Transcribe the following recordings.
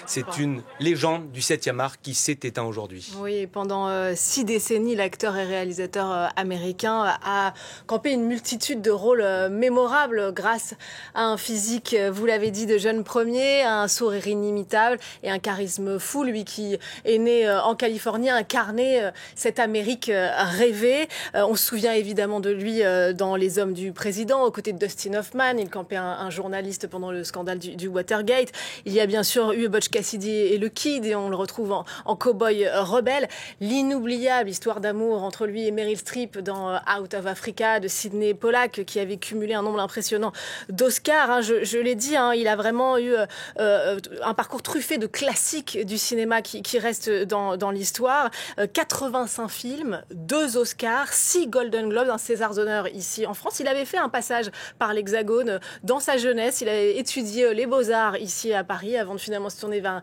C'est une légende du 7e art qui s'est éteint aujourd'hui. Oui, pendant 6 décennies, l'acteur et réalisateur américain a campé une multitude de rôles mémorables grâce à un physique, vous l'avez dit, de jeune premier, à un sourire inimitable et un charisme fou. Lui qui est né en Californie, a incarné cette Amérique rêvée. On se souvient évidemment de lui dans Les Hommes du Président, aux côtés de Dustin Hoffman. Il campait un journaliste pendant le scandale du Watergate. Il y a bien sûr eu Butch Cassidy et le Kid, et on le retrouve en cow-boy rebelle. L'inoubliable histoire d'amour entre lui et Meryl Streep dans Out of Africa de Sidney Pollack, qui avait cumulé un nombre impressionnant d'Oscars. Je l'ai dit, il a vraiment eu un parcours truffé de classiques du cinéma qui restent dans l'histoire. 85 films, 2 Oscars, 6 Golden Globes, un César d'honneur ici en France. Il avait fait un passage par l'Hexagone dans sa jeunesse. Il avait étudié les Beaux-Arts ici à Paris avant de finalement se tourner vers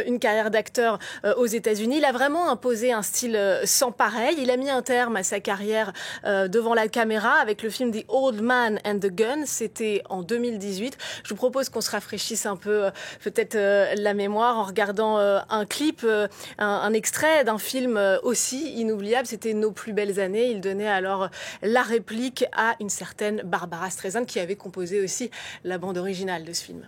une carrière d'acteur aux États-Unis. Il a vraiment imposé un style sans pareil. Il a mis un terme à sa carrière devant la caméra avec le film The Old Man and the Gun. C'était en 2018. Je vous propose qu'on se rafraîchisse un peu peut-être la mémoire en regardant un clip, un extrait d'un film aussi inoubliable. C'était Nos plus belles années. Il donnait alors la réplique à une certaine Barbara Streisand qui avait composé aussi la bande originale de ce film.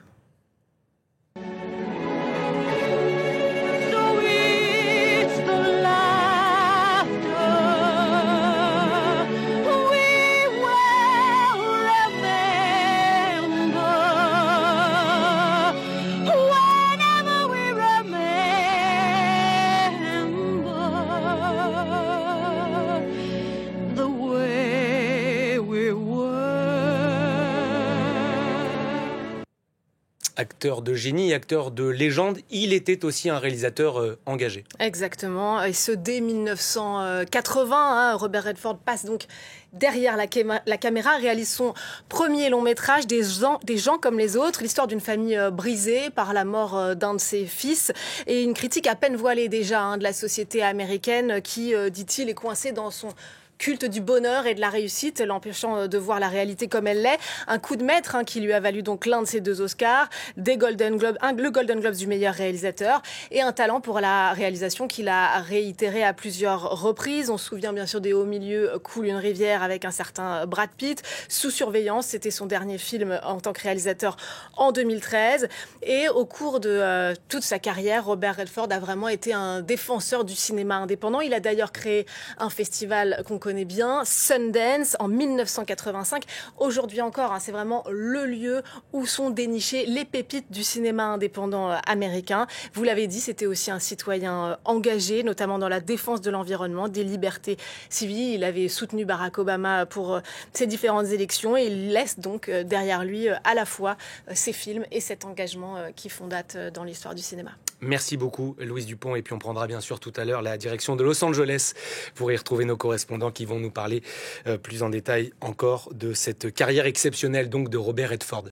Acteur de génie, acteur de légende, il était aussi un réalisateur engagé. Exactement, et ce dès 1980, Robert Redford passe donc derrière la caméra, réalise son premier long métrage, des gens comme les autres, l'histoire d'une famille brisée par la mort d'un de ses fils, et une critique à peine voilée déjà de la société américaine qui, dit-il, est coincée dans son culte du bonheur et de la réussite, l'empêchant de voir la réalité comme elle l'est. Un coup de maître qui lui a valu donc l'un de ses 2 Oscars, des Golden Globes, le Golden Globe du meilleur réalisateur, et un talent pour la réalisation qu'il a réitéré à plusieurs reprises. On se souvient bien sûr des Hauts milieux coule une rivière avec un certain Brad Pitt. Sous surveillance, c'était son dernier film en tant que réalisateur en 2013. Et au cours de toute sa carrière, Robert Redford a vraiment été un défenseur du cinéma indépendant. Il a d'ailleurs créé un festival qu'on connaît bien, Sundance, en 1985. Aujourd'hui encore, c'est vraiment le lieu où sont dénichées les pépites du cinéma indépendant américain. Vous l'avez dit, c'était aussi un citoyen engagé, notamment dans la défense de l'environnement, des libertés civiles. Il avait soutenu Barack Obama pour ses différentes élections et il laisse donc derrière lui à la fois ses films et cet engagement qui font date dans l'histoire du cinéma. Merci beaucoup, Louise Dupont. Et puis on prendra bien sûr tout à l'heure la direction de Los Angeles pour y retrouver nos correspondants qui vont nous parler plus en détail encore de cette carrière exceptionnelle donc de Robert Redford.